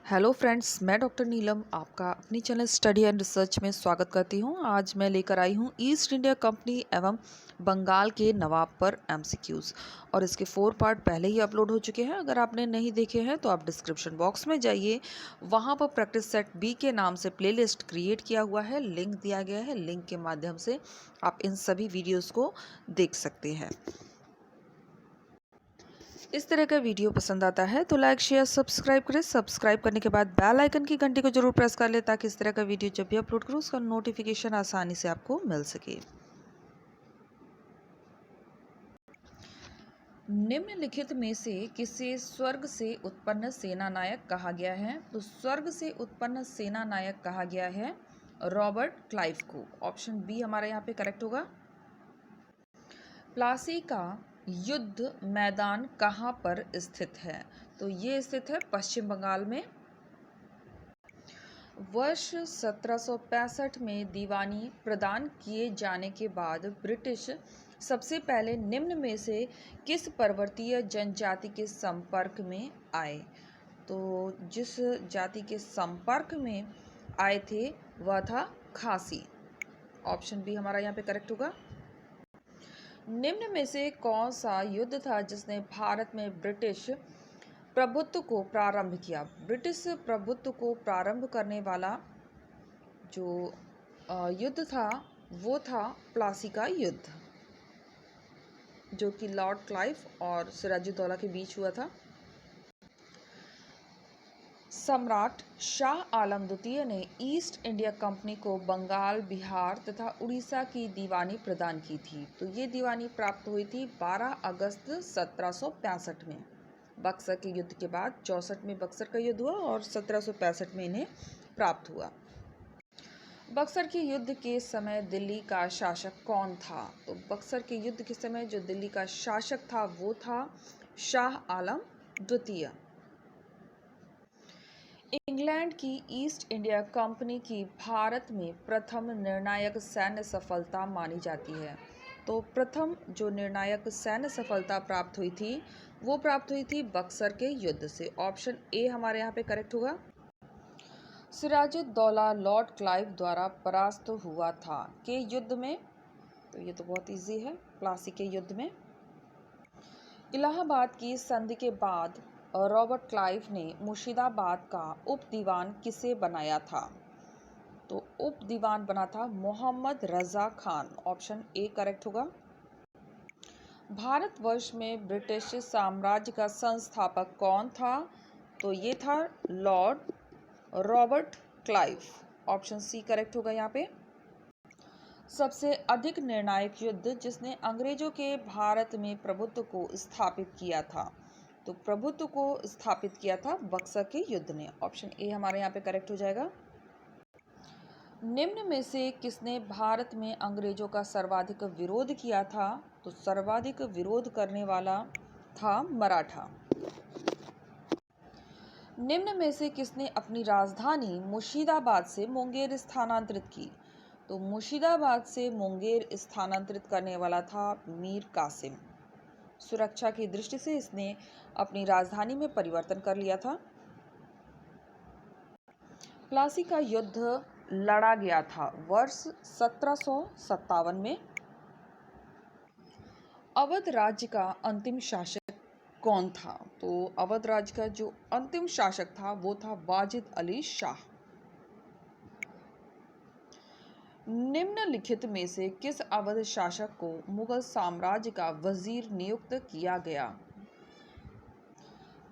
Hello friends, मैं doctor नीलम आपका अपनी चैनल स्टडी एंड रिसर्च में स्वागत करती हूं। आज मैं लेकर आई हूं ईस्ट इंडिया कंपनी एवं बंगाल के नवाब पर एमसीक्यूज़ और इसके 4 पार्ट पहले ही अपलोड हो चुके हैं। अगर आपने नहीं देखे हैं तो आप डिस्क्रिप्शन बॉक्स में जाइए, वहां पर प्रैक्टिस सेट बी के नाम से प्लेलिस्ट क्रिएट किया हुआ है, लिंक दिया गया है। लिंक के माध्यम से आप इन सभी वीडियोज़ को देख सकते हैं। इस तरह का वीडियो पसंद आता है तो लाइक शेयर सब्सक्राइब करें। सब्सक्राइब करने के बाद बेल आइकन की घंटी को जरूर प्रेस कर लें ताकि इस तरह का वीडियो जब भी अपलोड करूं उसका नोटिफिकेशन आसानी से आपको मिल सके। निम्नलिखित में से किसे स्वर्ग से उत्पन्न सेना नायक कहा गया है? तो स्वर्ग से उत्पन्न सेना नायक कहा गया है रॉबर्ट क्लाइव को। ऑप्शन बी हमारा यहाँ पे करेक्ट होगा। प्लासी का युद्ध मैदान कहाँ पर स्थित है? तो ये स्थित है पश्चिम बंगाल में। वर्ष 1765 में दीवानी प्रदान किए जाने के बाद ब्रिटिश सबसे पहले निम्न में से किस पर्वतीय जनजाति के संपर्क में आए? तो जिस जाति के संपर्क में आए थे वह था खासी। ऑप्शन बी हमारा यहाँ पे करेक्ट होगा। निम्न में से कौन सा युद्ध था जिसने भारत में ब्रिटिश प्रभुत्व को प्रारंभ किया? ब्रिटिश प्रभुत्व को प्रारंभ करने वाला जो युद्ध था वो था प्लासी का युद्ध, जो कि लॉर्ड क्लाइव और सिराजुद्दौला के बीच हुआ था। सम्राट शाह आलम द्वितीय ने ईस्ट इंडिया कंपनी को बंगाल, बिहार तथा उड़ीसा की दीवानी प्रदान की थी। तो ये दीवानी प्राप्त हुई थी 12 अगस्त 1765 में। बक्सर के युद्ध के बाद 64 में बक्सर का युद्ध हुआ और 1765 में इन्हें प्राप्त हुआ। बक्सर के युद्ध के समय दिल्ली का शासक कौन था? तो बक्सर के युद्ध के समय जो दिल्ली का शासक था वो था शाह आलम द्वितीय। इंग्लैंड की ईस्ट इंडिया कंपनी की भारत में प्रथम निर्णायक सैन्य सफलता मानी जाती है। तो प्रथम जो निर्णायक सैन्य सफलता प्राप्त हुई थी वो प्राप्त हुई थी बक्सर के युद्ध से। ऑप्शन ए हमारे यहाँ पे करेक्ट होगा। सिराजुद्दौला लॉर्ड क्लाइव द्वारा परास्त हुआ था के युद्ध में? तो ये तो बहुत इजी है, प्लासी के युद्ध में। इलाहाबाद की संधि के बाद रॉबर्ट क्लाइव ने मुर्शिदाबाद का उप दीवान किसे बनाया था? तो उप दीवान बना था Mohammad Raza Khan. Option A correct होगा। भारतवर्ष में ब्रिटिश साम्राज्य का संस्थापक कौन था? तो ये था Lord Robert Clive. Option c correct होगा यहाँ पे। सबसे अधिक निर्णायक युद्ध जिसने अंग्रेजों के भारत में प्रभुत्व को स्थापित किया था? तो प्रभुत्व को स्थापित किया था बक्सर के युद्ध ने। ऑप्शन ए हमारे यहाँ पे करेक्ट हो जाएगा। निम्न में से किसने भारत में अंग्रेजों का सर्वाधिक विरोध किया था? तो सर्वाधिक विरोध करने वाला था मराठा। निम्न में से किसने अपनी राजधानी मुर्शिदाबाद से मुंगेर स्थानांतरित की? तो मुर्शिदाबाद से मुंगेर स्थानांतरित करने वाला था मीर कासिम। सुरक्षा की दृष्टि से इसने अपनी राजधानी में परिवर्तन कर लिया था। प्लासी का युद्ध लड़ा गया था वर्ष 1757 में। अवध राज्य का अंतिम शासक कौन था? तो अवध राज्य का जो अंतिम शासक था वो था वाजिद अली शाह। निम्नलिखित में से किस अवध शासक को मुगल साम्राज्य का वजीर नियुक्त किया गया?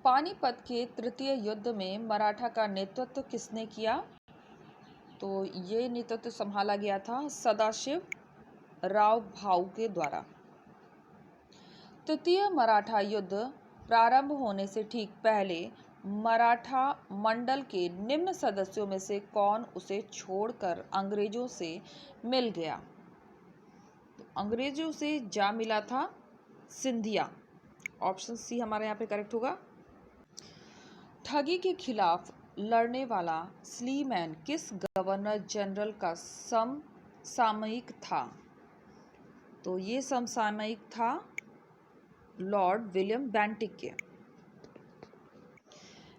पानीपत के तृतीय युद्ध में मराठा का नेतृत्व किसने किया? तो ये नेतृत्व संभाला गया था सदाशिव राव भाऊ के द्वारा। तृतीय मराठा युद्ध प्रारंभ होने से ठीक पहले मराठा मंडल के निम्न सदस्यों में से कौन उसे छोड़कर अंग्रेजों से मिल गया? तो अंग्रेजों से जा मिला था सिंधिया। ऑप्शन सी हमारे यहाँ पे करेक्ट होगा। ठगी के खिलाफ लड़ने वाला स्लीमैन किस गवर्नर जनरल का समसामयिक था? तो ये समसामयिक था लॉर्ड विलियम बेंटिक के।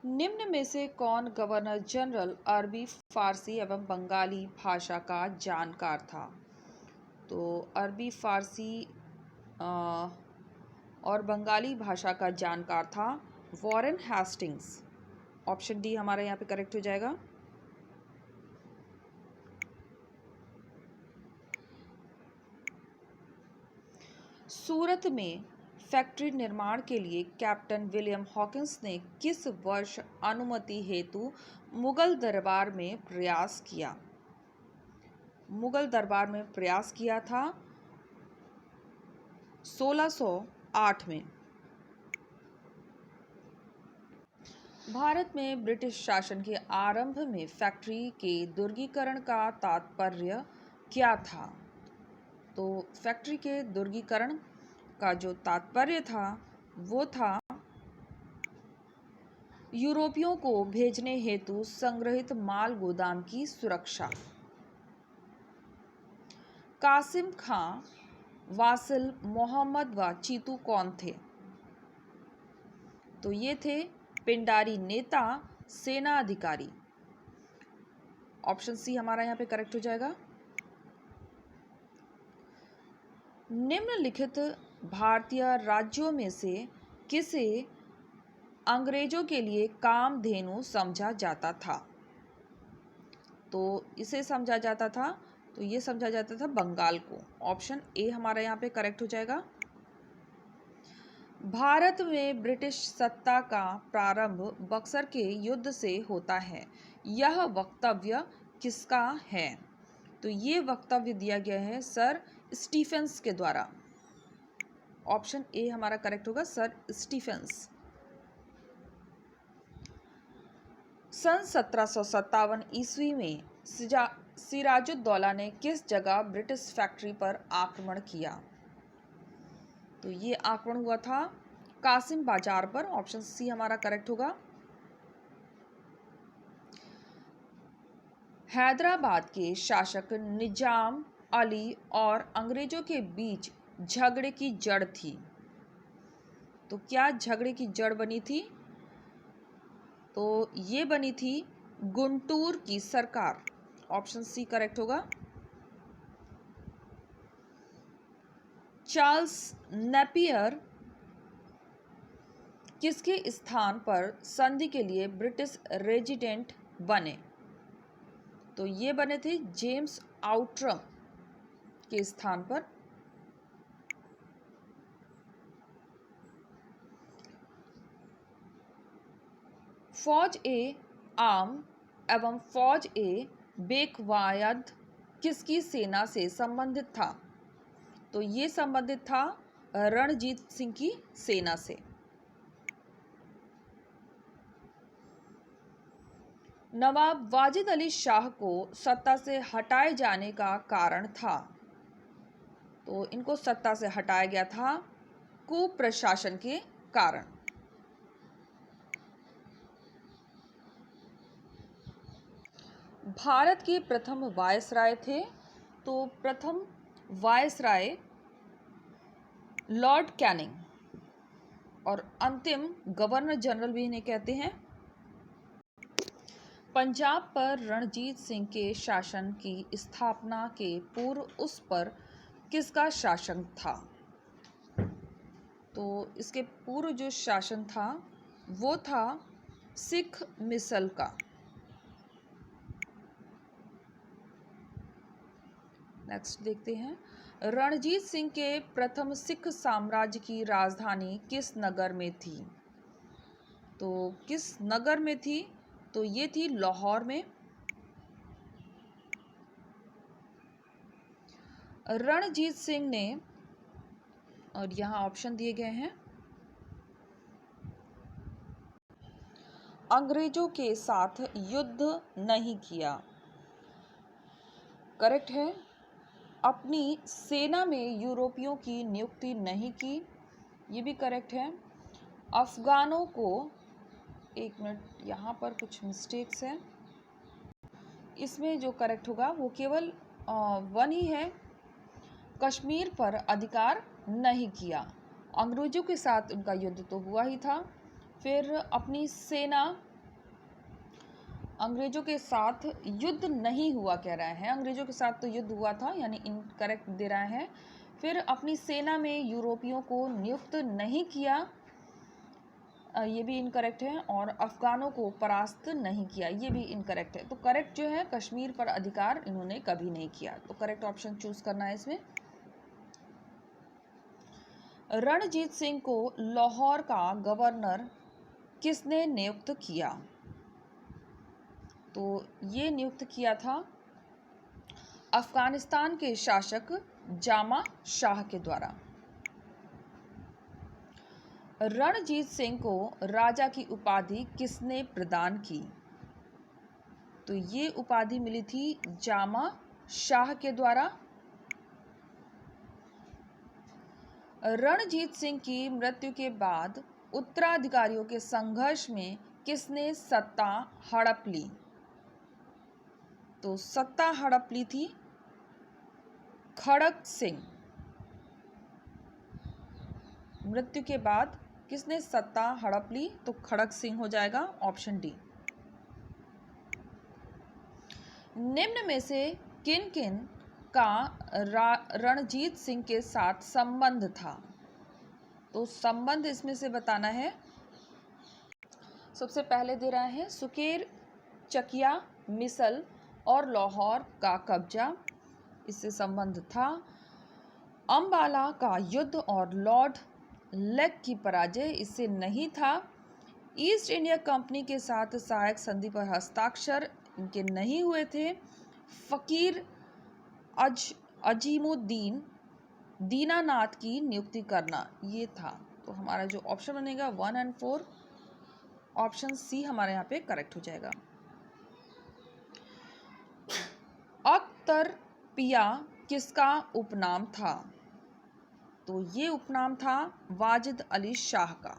निम्न में से कौन गवर्नर जनरल अरबी, फारसी एवं बंगाली भाषा का जानकार था? तो अरबी, फारसी और बंगाली भाषा का जानकार था वॉरेन हेस्टिंग्स। ऑप्शन डी हमारा यहाँ पे करेक्ट हो जाएगा। सूरत में फैक्ट्री निर्माण के लिए कैप्टन विलियम हॉकिंस ने किस वर्ष अनुमति हेतु मुगल दरबार में प्रयास किया? मुगल दरबार में प्रयास किया था 1608 में। भारत में ब्रिटिश शासन के आरंभ में फैक्ट्री के दुर्गीकरण का तात्पर्य क्या था? तो फैक्ट्री के दुर्गीकरण का जो तात्पर्य था वो था यूरोपियों को भेजने हेतु संग्रहित माल गोदाम की सुरक्षा। कासिम खां, वासिल, मोहम्मद व चीतू कौन थे? तो ये थे पिंडारी नेता, सेना अधिकारी। ऑप्शन सी हमारा यहाँ पे करेक्ट हो जाएगा। निम्नलिखित भारतीय राज्यों में से किसे अंग्रेजों के लिए कामधेनु समझा जाता था? तो इसे समझा जाता था, तो ये समझा जाता था बंगाल को। ऑप्शन ए हमारा यहाँ पे करेक्ट हो जाएगा। भारत में ब्रिटिश सत्ता का प्रारंभ बक्सर के युद्ध से होता है, यह वक्तव्य किसका है? तो ये वक्तव्य दिया गया है सर स्टीफेंस के द्वारा। ऑप्शन ए हमारा करेक्ट होगा, सर स्टीफेंस। सन 1757 ईस्वी में सिराजुद्दौला ने किस जगह ब्रिटिश फैक्ट्री पर आक्रमण किया? तो ये आक्रमण हुआ था कासिम बाजार पर। ऑप्शन सी हमारा करेक्ट होगा। हैदराबाद के शासक निजाम अली और अंग्रेजों के बीच झगड़े की जड़ थी। तो क्या झगड़े की जड़ बनी थी? तो ये बनी थी गुंटूर की सरकार। ऑप्शन सी करेक्ट होगा। चार्ल्स नेपियर किसके स्थान पर संधि के लिए ब्रिटिश रेजिडेंट बने? तो ये बने थे जेम्स आउट्रम के स्थान पर। फौज ए आम एवं फौज ए बेकवायद किसकी सेना से संबंधित था? तो ये संबंधित था रणजीत सिंह की सेना से। नवाब वाजिद अली शाह को सत्ता से हटाए जाने का कारण था? तो इनको सत्ता से हटाया गया था कुप्रशासन के कारण। भारत के प्रथम वायसराय थे? तो प्रथम वायसराय लॉर्ड कैनिंग और अंतिम गवर्नर जनरल भी इन्हें कहते हैं। पंजाब पर रणजीत सिंह के शासन की स्थापना के पूर्व उस पर किसका शासन था? तो इसके पूर्व जो शासन था वो था सिख मिसल का। नेक्स्ट देखते हैं, रणजीत सिंह के प्रथम सिख साम्राज्य की राजधानी किस नगर में थी? तो किस नगर में थी? तो ये थी लाहौर में। रणजीत सिंह ने, और यहाँ ऑप्शन दिए गए हैं, अंग्रेजों के साथ युद्ध नहीं किया। करेक्ट है। अपनी सेना में यूरोपियों की नियुक्ति नहीं की, ये भी करेक्ट है। अफगानों को, एक मिनट यहाँ पर कुछ मिस्टेक्स हैं, इसमें जो करेक्ट होगा वो केवल वन ही है। कश्मीर पर अधिकार नहीं किया। अंग्रेजों के साथ उनका युद्ध तो हुआ ही था। फिर अपनी सेना अंग्रेजों के साथ युद्ध नहीं हुआ कह रहा है, अंग्रेजों के साथ तो युद्ध हुआ था, यानी इनकरेक्ट दे रहा है। फिर अपनी सेना में यूरोपियों को नियुक्त नहीं किया, ये भी इनकरेक्ट है। और अफगानों को परास्त नहीं किया, ये भी इनकरेक्ट है। तो करेक्ट जो है, कश्मीर पर अधिकार इन्होंने कभी नहीं किया। तो करेक्ट ऑप्शन चूज करना है इसमें। रणजीत सिंह को लाहौर का गवर्नर किसने नियुक्त किया? तो ये नियुक्त किया था अफगानिस्तान के शासक जामा शाह के द्वारा। रणजीत सिंह को राजा की उपाधि किसने प्रदान की? तो ये उपाधि मिली थी जामा शाह के द्वारा। रणजीत सिंह की मृत्यु के बाद उत्तराधिकारियों के संघर्ष में किसने सत्ता हड़प ली? तो सत्ता हड़प ली थी खड़क सिंह। मृत्यु के बाद किसने सत्ता हड़प ली? तो खड़क सिंह हो जाएगा, ऑप्शन डी। निम्न में से किन किन का रणजीत सिंह के साथ संबंध था? तो संबंध इसमें से बताना है। सबसे पहले दे रहा है सुकेर, चकिया, मिसल और लाहौर का कब्जा, इससे संबंध था। अंबाला का युद्ध और लॉर्ड लेक की पराजय, इससे नहीं था। ईस्ट इंडिया कंपनी के साथ सहायक संधि पर हस्ताक्षर इनके नहीं हुए थे। फकीर अजीमुद्दीन दीनानाथ की नियुक्ति करना, ये था। तो हमारा जो ऑप्शन बनेगा 1 और 4, ऑप्शन सी हमारे यहाँ पे करेक्ट हो जाएगा। अख्तर पिया किसका उपनाम था? तो ये उपनाम था वाजिद अली शाह का।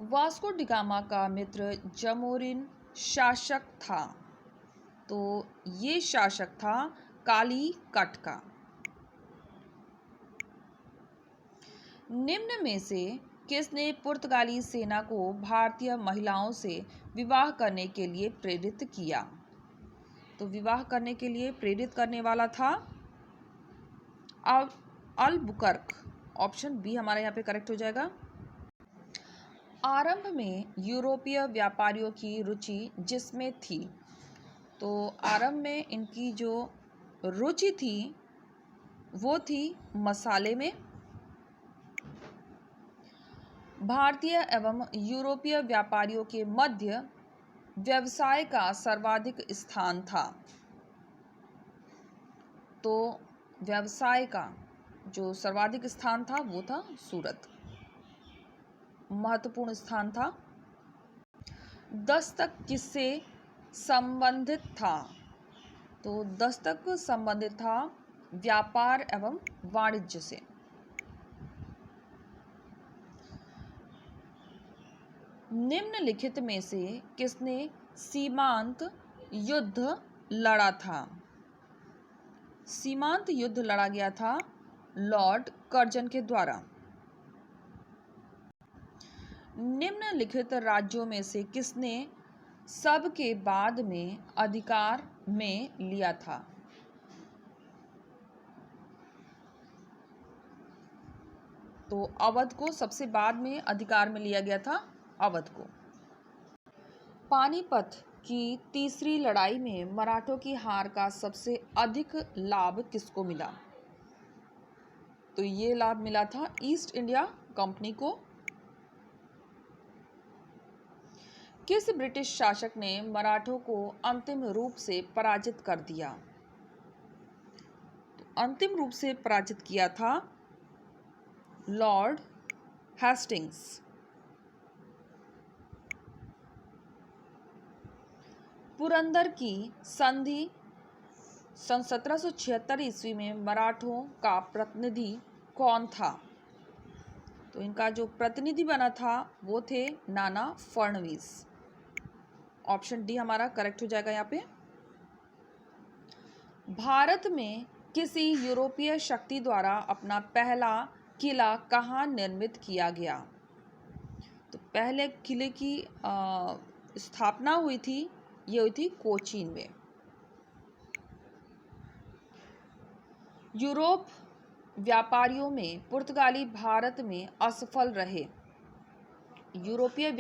वास्को डिगामा का मित्र जमोरिन शासक था, तो ये शासक था कालीकट का। निम्न में से किसने पुर्तगाली सेना को भारतीय महिलाओं से विवाह करने के लिए प्रेरित किया? तो विवाह करने के लिए प्रेरित करने वाला था अल्बुकर्क, ऑप्शन बी हमारे यहाँ पे करेक्ट हो जाएगा। आरंभ में यूरोपीय व्यापारियों की रुचि जिसमें थी, तो आरंभ में इनकी जो रुचि थी वो थी मसाले में। भारतीय एवं यूरोपीय व्यापारियों के मध्य व्यवसाय का सर्वाधिक स्थान था, तो व्यवसाय का जो सर्वाधिक स्थान था वो था सूरत, महत्वपूर्ण स्थान था। दस्तक किससे संबंधित था? तो दस्तक संबंधित था व्यापार एवं वाणिज्य से। निम्नलिखित में से किसने सीमांत युद्ध लड़ा था? सीमांत युद्ध लड़ा गया था लॉर्ड कर्जन के द्वारा। निम्नलिखित राज्यों में से किसने सब के बाद में अधिकार में लिया था? तो अवध को सबसे बाद में अधिकार में लिया गया था, अवध को। पानीपत की तीसरी लड़ाई में मराठों की हार का सबसे अधिक लाभ किसको मिला? तो ये लाभ मिला था ईस्ट इंडिया कंपनी को। किस ब्रिटिश शासक ने मराठों को अंतिम रूप से पराजित कर दिया? तो अंतिम रूप से पराजित किया था लॉर्ड हेस्टिंग्स। पुरंदर की संधि सन 1776 ईस्वी में मराठों का प्रतिनिधि कौन था? तो इनका जो प्रतिनिधि बना था वो थे नाना फडणवीस, ऑप्शन डी हमारा करेक्ट हो जाएगा यहाँ पे। भारत में किसी यूरोपीय शक्ति द्वारा अपना पहला किला कहाँ निर्मित किया गया? तो पहले किले की स्थापना हुई थी ये हुई थी कोचीन में। यूरोप व्यापारियों में पुर्तगाली भारत में असफल रहे। यूरोपीय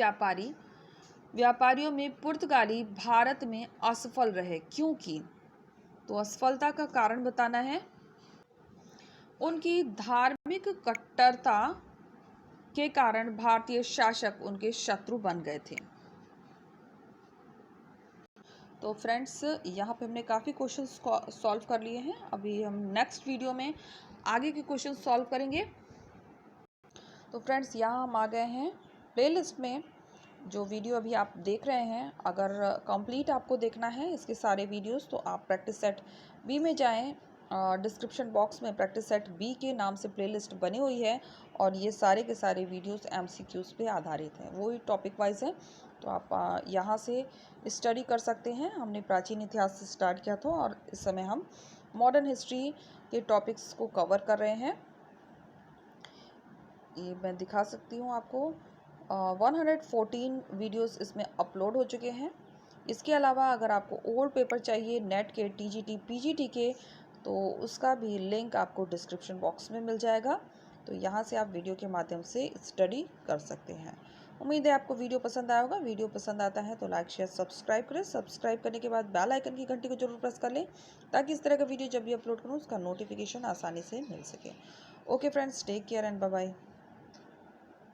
व्यापारियों में पुर्तगाली भारत में असफल रहे, क्योंकि तो असफलता का कारण बताना है। उनकी धार्मिक कट्टरता के कारण भारतीय शासक उनके शत्रु बन गए थे। तो फ्रेंड्स, यहाँ पे हमने काफ़ी क्वेश्चंस सॉल्व कर लिए हैं। अभी हम नेक्स्ट वीडियो में आगे के क्वेश्चन सॉल्व करेंगे। तो फ्रेंड्स, यहाँ हम आ गए हैं प्लेलिस्ट में। जो वीडियो अभी आप देख रहे हैं, अगर कंप्लीट आपको देखना है इसके सारे वीडियोस, तो आप प्रैक्टिस सेट बी में जाएं। डिस्क्रिप्शन बॉक्स में प्रैक्टिस सेट बी के नाम से प्लेलिस्ट बनी हुई है और ये सारे के सारे वीडियोस एमसीक्यूज पे आधारित हैं, वही टॉपिक वाइज है। तो आप यहाँ से स्टडी कर सकते हैं। हमने प्राचीन इतिहास से स्टार्ट किया था और इस समय हम मॉडर्न हिस्ट्री के टॉपिक्स को कवर कर रहे हैं। ये मैं दिखा सकती हूँ आपको। 114 वीडियोस इसमें अपलोड हो चुके हैं। इसके अलावा अगर आपको ओल्ड पेपर चाहिए नेट के, टीजीटी, पीजीटी के, तो उसका भी लिंक आपको डिस्क्रिप्शन बॉक्स में मिल जाएगा। तो यहाँ से आप वीडियो के माध्यम से स्टडी कर सकते हैं। उम्मीद है आपको वीडियो पसंद आया होगा। वीडियो पसंद आता है तो लाइक, शेयर, सब्सक्राइब करें। सब्सक्राइब करने के बाद बेल आइकन की घंटी को जरूर प्रेस कर लें, ताकि इस तरह का वीडियो जब भी अपलोड करूँ उसका नोटिफिकेशन आसानी से मिल सके। Okay friends, take care and bye bye.